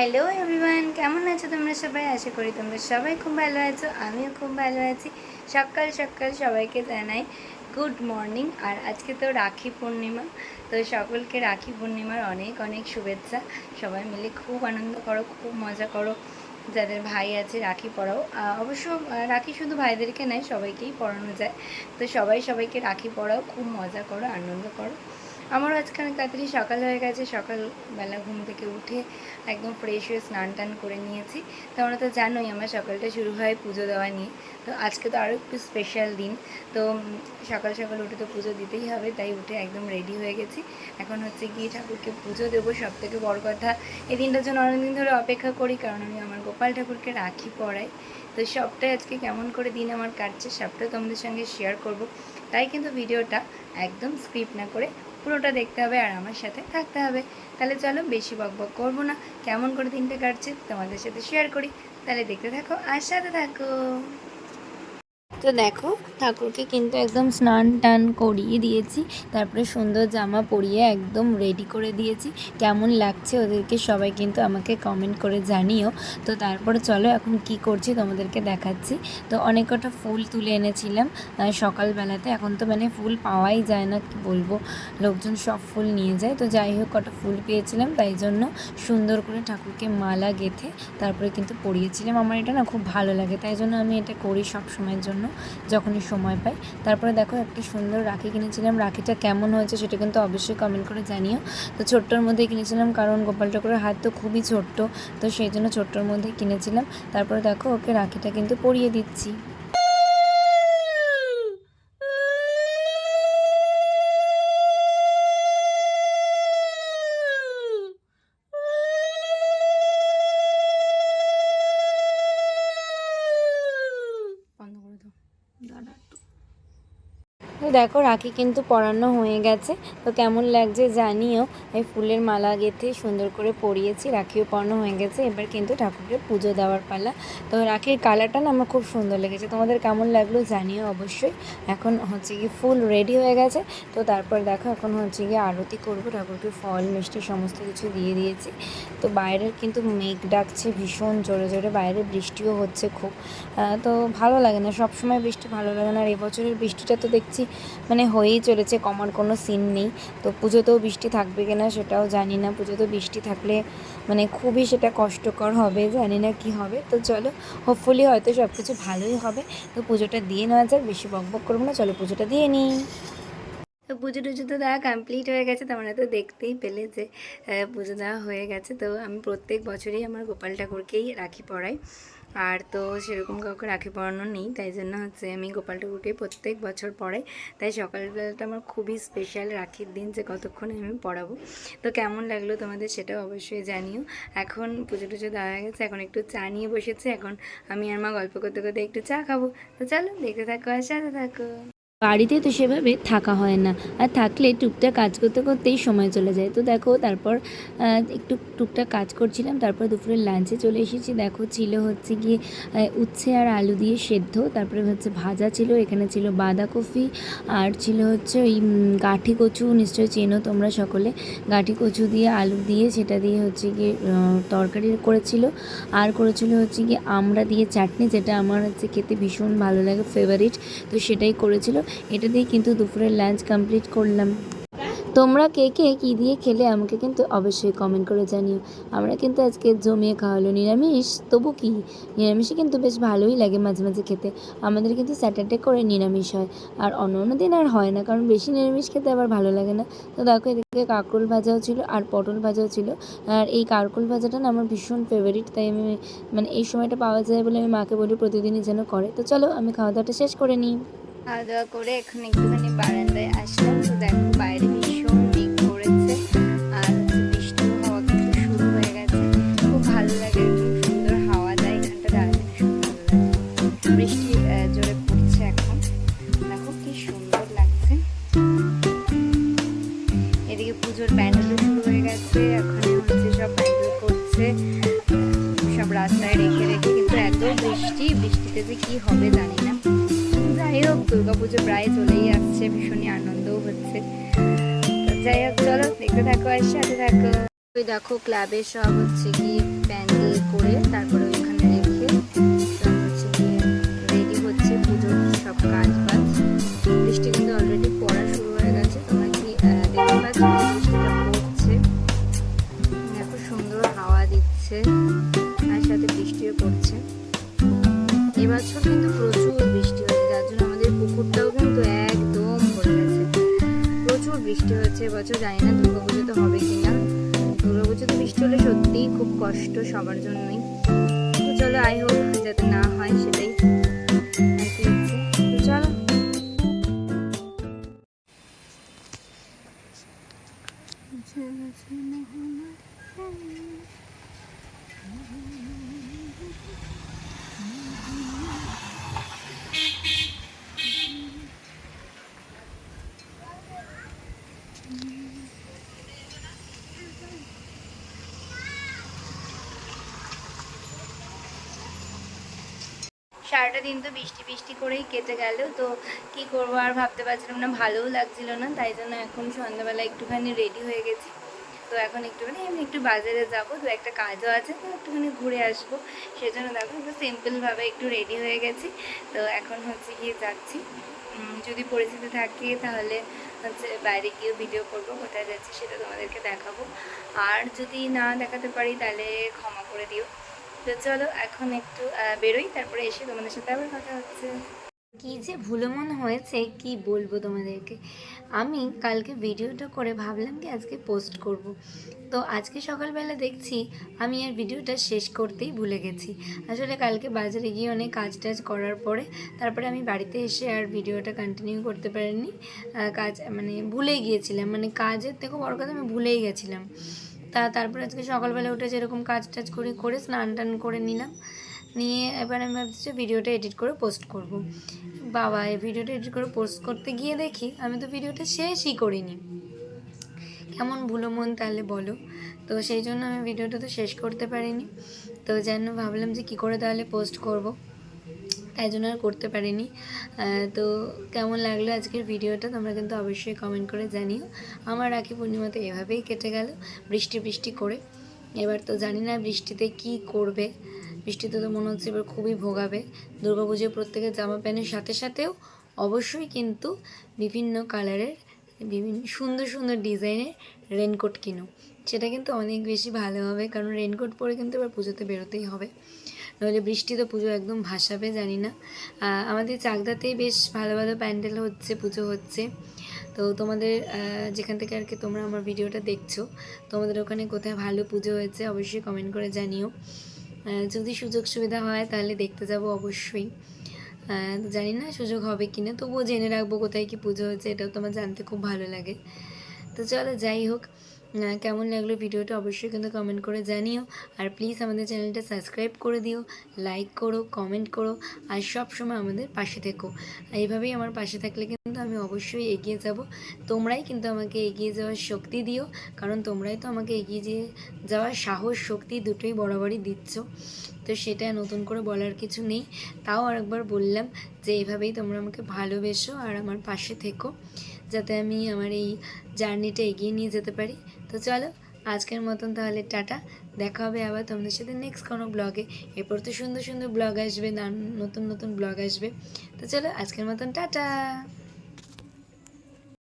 Hello everyone, কেমন আছো তোমরা সবাই? আশা করি তোমরা সবাই খুব ভালো আছো, আমিও খুব ভালো আছি। সকাল সকাল সবাইকে জানাই গুড মর্নিং। আর আজকে তো রাখি পূর্ণিমা, তো সকলকে রাখি পূর্ণিমার অনেক অনেক শুভেচ্ছা। সবাই মিলে খুব আনন্দ করো, খুব মজা করো। যাদের ভাই আছে রাখি পরাও। অবশ্য রাখি শুধু ভাইদেরকে নয়, সবাইকেই পরানো যায়। তো সবাই সবাইকে রাখি পরাও, খুব মজা করো, আনন্দ করো। আমারও আজকে অনেক তাড়াতাড়ি সকাল হয়ে গেছে। সকালবেলা ঘুম থেকে উঠে একদম ফ্রেশ হয়ে স্নান টান করে নিয়েছি। তোমরা তো জানোই আমার সকালটা শুরু হয় পুজো দেওয়া নিয়ে। তো আজকে তো আরও একটু স্পেশাল দিন। তো সকাল সকাল উঠে তো পুজো দিতেই হবে, তাই উঠে একদম রেডি হয়ে গেছি। এখন হচ্ছে গিয়ে ঠাকুরকে পুজো দেবো। সব থেকে বড় কথা, এই দিনটার জন্য অনেকদিন ধরে অপেক্ষা করি, কারণ আমি আমার গোপাল ঠাকুরকে রাখি পরাই। তো সবটাই আজকে কেমন করে দিন আমার কাটছে সবটাই তোমাদের সঙ্গে শেয়ার করব। তাই কিন্তু ভিডিওটা একদম স্ক্রিপ্ট না করে পুরোটা দেখতে হবে আর আমার সাথে থাকতে হবে। তাহলে চলো বেশি বকবক করবো না, কেমন করে দিনটা কাটছে তোমাদের সাথে শেয়ার করি। তাহলে দেখতে থাকো আর সাথে থাকো। তো দেখো, ঠাকুরকে কিন্তু একদম স্নান টান করিয়ে দিয়েছি, তারপরে সুন্দর জামা পরিয়ে একদম রেডি করে দিয়েছি। কেমন লাগছে ওদেরকে সবাই কিন্তু আমাকে কমেন্ট করে জানিও। তো তারপরে চলো এখন কি করছি তোমাদেরকে দেখাচ্ছি। তো অনেক কটা ফুল তুলে এনেছিলাম সকালবেলাতে। এখন তো মানে ফুল পাওয়াই যায় না, কি বলবো, লোকজন সব ফুল নিয়ে যায়। তো যাই হোক, কটা ফুল পেয়েছিলাম, তাই জন্য সুন্দর করে ঠাকুরকে মালা গেঁথে তারপরে কিন্তু পরিয়েছিলাম। আমার এটা না খুব ভালো লাগে, তাই জন্য আমি এটা করি সব সময়ের জন্য, যখনই সময় পাই। তারপরে দেখো একটা সুন্দর রাখি কিনেছিলাম। রাখিটা কেমন হয়েছে সেটা কিন্তু অবশ্যই কমেন্ট করে জানিও। তো ছোট্টোর মধ্যেই কিনেছিলাম, কারণ গোপাল ঠাকুরের হাত তো খুবই ছোট্ট, তো সেই জন্য ছোট্টোর মধ্যেই কিনেছিলাম। তারপরে দেখো ওকে রাখিটা কিন্তু পরিয়ে দিচ্ছি। বন্ধ করে দাও, দাঁড়া। তো দেখো রাখি কিন্তু পরানো হয়ে গেছে। তো কেমন লাগছে জানিও। এই ফুলের মালা গেঁথে সুন্দর করে পরিয়েছি, রাখিও পরানো হয়ে গেছে। এবার কিন্তু ঠাকুরকে পুজো দেওয়ার পালা। তো রাখির কালারটা না আমার খুব সুন্দর লেগেছে, তোমাদের কেমন লাগলো জানিও অবশ্যই। এখন হচ্ছে গিয়ে ফুল রেডি হয়ে গেছে। তো তারপর দেখো এখন হচ্ছে গিয়ে আরতি করবো। ঠাকুরকে ফল মিষ্টি সমস্ত কিছু দিয়ে দিয়েছি। তো বাইরের কিন্তু মেঘ ডাকছে ভীষণ জোরে জোরে, বাইরে বৃষ্টিও হচ্ছে খুব। তো ভালো লাগে না, সব সময় বৃষ্টি ভালো লাগে না। আর এবছরের বৃষ্টিটা তো দেখছি মানে হয়েই চলেছে, কমার কোনো সিন নেই। তো পুজোতেও বৃষ্টি থাকবে কিনা সেটাও জানি না। পুজোতেও বৃষ্টি থাকলে মানে খুবই সেটা কষ্টকর হবে, জানি না কি হবে। তো চলো, হোপফুলি হয়তো সব কিছু ভালোই হবে। তো পুজোটা দিয়ে নেওয়া যাক, বেশি বকবক করবো না, চলো পুজোটা দিয়ে নিই। তো পুজো টুজো তো দেওয়া কমপ্লিট হয়ে গেছে, তোমরা তো দেখতেই পেলে যে পুজো দেওয়া হয়ে গেছে। তো আমি প্রত্যেক বছরই আমার গোপাল ঠাকুরকেই রাখি পরাই। আর তো সেরকম কাউকে রাখি পরানো নেই, তাই জন্য হচ্ছে আমি গোপাল ঠাকুরকেই প্রত্যেক বছর পরাই। তাই সকালবেলাটা আমার খুবই স্পেশাল, রাখির দিন যে কতক্ষণে আমি পরাবো। তো কেমন লাগলো তোমাদের সেটাও অবশ্যই জানিও। এখন পুজো টুজো দেওয়া হয়ে গেছে, এখন একটু চা নিয়ে বসেছে। এখন আমি আর মা গল্প করতে করতে একটু চা খাবো। তো চলো দেখতে থাকো আর সাথে থাকো। বাড়িতে তো সেভাবে থাকা হয় না, আর থাকলে টুকটাক কাজ করতে করতেই সময় চলে যায়। তো দেখো তারপর একটু টুকটাক কাজ করছিলাম, তারপর দুপুরের লাঞ্চে চলে এসেছি। দেখো ছিল হচ্ছে গিয়ে উচ্ছে আর আলু দিয়ে সেদ্ধ, তারপরে হচ্ছে ভাজা ছিল, এখানে ছিল বাঁধাকপি, আর ছিল হচ্ছে ওই গাঁঠি কচু, নিশ্চয়ই চেনো তোমরা সকলে। গাঁঠি কচু দিয়ে আলু দিয়ে সেটা দিয়ে হচ্ছে গিয়ে তরকারি করেছিল। আর করেছিল হচ্ছে গিয়ে আমড়া দিয়ে চাটনি, যেটা আমার হচ্ছে খেতে ভীষণ ভালো লাগে, ফেভারিট। তো সেটাই করেছিল। এটা দিয়ে কিন্তু দুপুরের লাঞ্চ কমপ্লিট করলাম। তোমরা কে কে কী দিয়ে খেলে আমাকে কিন্তু অবশ্যই কমেন্ট করে জানিও। আমরা কিন্তু আজকে জমিয়ে খাওয়ালো নিরামিষ, তবু কি নিরামিষই কিন্তু বেশ ভালোই লাগে মাঝে মাঝে খেতে। আমাদের কিন্তু স্যাটারডে করে নিরামিষ হয়, আর অন্য অন্য দিন আর হয় না, কারণ বেশি নিরামিষ খেতে আবার ভালো লাগে না। তো দেখো এদিকে কাঁকরোল ভাজাও ছিল আর পটল ভাজাও ছিল। আর এই কাঁকরোল ভাজাটা না আমার ভীষণ ফেভারিট, তাই আমি মানে এই সময়টা পাওয়া যায় বলে আমি মাকে বলি প্রতিদিনই যেন করে। তো চলো আমি খাওয়া দাওয়াটা শেষ করে নিই। খাওয়া দাওয়া করে এখন একটুখানি বারান্দায় আসলাম। তো দেখো বাইরে ভীষণ মেঘ করেছে, আর বৃষ্টিও হওয়া কিন্তু শুরু হয়ে গেছে। খুব ভালো লাগে, একদম সুন্দর হাওয়া দেয় এখানটা দাঁড়াতে, ভীষণ ভালো লাগে। বৃষ্টি জোরে পড়ছে এখন, দেখো কি সুন্দর লাগছে। এদিকে পুজোর প্যান্ডেলও শুরু হয়ে গেছে, এখন হচ্ছে সব প্যান্ডেল করছে সব রাস্তায় রেখে রেখে। কিন্তু এত বৃষ্টিতে যে কি হবে জানি না। যাই হোক, দুর্গাপুজো প্রায় চলেই আসছে, ভীষণই আনন্দও হচ্ছে। যাই হোক চলো দেখতে থাকো আর সাথে থাকো। ওই দেখো ক্লাবে সব হচ্ছে কি করে তারপরে ওইখানে রেখে হচ্ছে গিয়ে রেডি হচ্ছে পুজোর সব কাজ বাজ। বৃষ্টি কিন্তু অলরেডি পড়া শুরু হয়ে গেছে, তোমরা কি দেখতে পাচ্ছ বৃষ্টিটা পড়ছে, দেখো সুন্দর হাওয়া দিচ্ছে আর সাথে বৃষ্টিও পড়ছে। এবছর কিন্তু প্রচুর বৃষ্টি হয়েছে, যার জন্য আমাদের পুকুরটাও কিন্তু একদম ভরে গেছে। প্রচুর বৃষ্টি হয়েছে এবছর, জানি না দুর্গাপুজো তো হবে কিনা। দুর্গাপুজোতে বৃষ্টি হলে সত্যিই খুব কষ্ট সবার জন্যই। তো চলো আই হোপ যাতে না হয় সেটাই আর কি হচ্ছে। তো চলো সারাটা দিন তো বৃষ্টি বৃষ্টি করেই কেটে গেল। তো কি করবো আর ভাবতে পারছিলাম না, ভালোও লাগছিল না, তাই জন্য এখন সন্ধ্যাবেলা একটুখানি রেডি হয়ে গেছি। তো এখন একটুখানি এমনি একটু বাজারে যাবো, তো একটা কাজও আছে, তো একটুখানি ঘুরে আসবো। সেজন্য দেখো একটু সিম্পলভাবে একটু রেডি হয়ে গেছি। তো এখন হচ্ছে গিয়ে যাচ্ছি, যদি পরিস্থিতি থাকে তাহলে হচ্ছে বাইরে গিয়েও ভিডিও করবো, কোথায় যাচ্ছি সেটা তোমাদেরকে দেখাবো। আর যদি না দেখাতে পারি তাহলে ক্ষমা করে দিও। তো চলো এখন একটু বেরোই, তারপরে এসে তোমাদের সাথে আবার কথা হচ্ছে। কি যে ভুলো মন হয়েছে কি বলবো তোমাদেরকে। আমি কালকে ভিডিওটা করে ভাবলাম কি আজকে পোস্ট করব। তো আজকে সকালবেলা দেখছি আমি আর ভিডিওটা শেষ করতেই ভুলে গেছি। আসলে কালকে বাজারে গিয়ে অনেক কাজ টাজ করার পরে তারপরে আমি বাড়িতে এসে আর ভিডিওটা কন্টিনিউ করতে পারিনি। কাজ মানে ভুলে গিয়েছিলাম, মানে কাজের থেকে বড় কথা আমি ভুলেই গেছিলাম। তারপরে আজকে সকালবেলা উঠে যেরকম কাজ টাজ করে স্নান টান করে নিলাম, নিয়ে এবার আমি ভাবছি যে ভিডিওটা এডিট করে পোস্ট করব। বাবা, এই ভিডিওটা এডিট করে পোস্ট করতে গিয়ে দেখি আমি তো ভিডিওটা শেষই করিনি। কেমন ভুলো মন তাহলে বলো। তো সেই জন্য আমি ভিডিওটা তো শেষ করতে পারিনি। তো যেন ভাবলাম যে কী করে তাহলে পোস্ট করব, তাই জন্য আর করতে পারিনি। তো কেমন লাগলো আজকের ভিডিওটা তোমরা কিন্তু অবশ্যই কমেন্ট করে জানিও। আমার রাখি পূর্ণিমা তো এভাবেই কেটে গেল বৃষ্টি বৃষ্টি করে। এবার তো জানি না বৃষ্টিতে কি করবে, বৃষ্টিতে তো মনে হচ্ছে এবার খুবই ভোগাবে। দুর্গাপুজোয় প্রত্যেকের জামা প্যান্টের সাথে সাথেও অবশ্যই কিন্তু বিভিন্ন কালারের বিভিন্ন সুন্দর সুন্দর ডিজাইনের রেনকোট কিনো, সেটা কিন্তু অনেক বেশি ভালো হবে, কারণ রেনকোট পরে কিন্তু এবার পুজোতে বেরোতেই হবে, নইলে বৃষ্টিতে পুজো একদম ভাসাবে। জানি না, আমাদের চাকদাতেই বেশ ভালো ভালো প্যান্ডেল হচ্ছে, পুজো হচ্ছে। তো তোমাদের যেখান থেকে আর কি তোমরা আমার ভিডিওটা দেখছো, তোমাদের ওখানে কোথায় ভালো পুজো হয়েছে অবশ্যই কমেন্ট করে জানিও। যদি সুযোগ সুবিধা হয় তাহলে দেখতে যাব অবশ্যই। জানি না সুযোগ হবে কিনা, তবুও জেনে রাখবো কোথায় কি পুজো হচ্ছে, এটাও তোমার জানতে খুব ভালো লাগে। তো চলো যাই হোক, কেমন লাগলো ভিডিওটা অবশ্যই কিন্তু কমেন্ট করে জানিও। আর প্লিজ আমাদের চ্যানেলটা সাবস্ক্রাইব করে দিও, লাইক করো, কমেন্ট করো, আর সব সময় আমাদের পাশে থেকো। এইভাবেই আমার পাশে থাকলে কিন্তু আমি অবশ্যই এগিয়ে যাব। তোমরাই কিন্তু আমাকে এগিয়ে যাওয়ার শক্তি দিও, কারণ তোমরাই তো আমাকে এগিয়ে যাওয়ার সাহস শক্তি দুটোই বরাবরই দিচ্ছ। তো সেটা নতুন করে বলার কিছু নেই, তাও আরেকবার বললাম যে এইভাবেই তোমরা আমাকে ভালোবেসো আর আমার পাশে থেকো, যাতে আমি আমার এই জার্নিটা এগিয়ে নিয়ে যেতে পারি। তো চলো আজকের মতন তাহলে টাটা, দেখা হবে আবার তোমাদের সাথে নেক্সট কোনো ব্লগে। এরপর তো সুন্দর সুন্দর ব্লগ আসবে, নতুন নতুন ব্লগ আসবে। তো চলো আজকের মতন টাটা।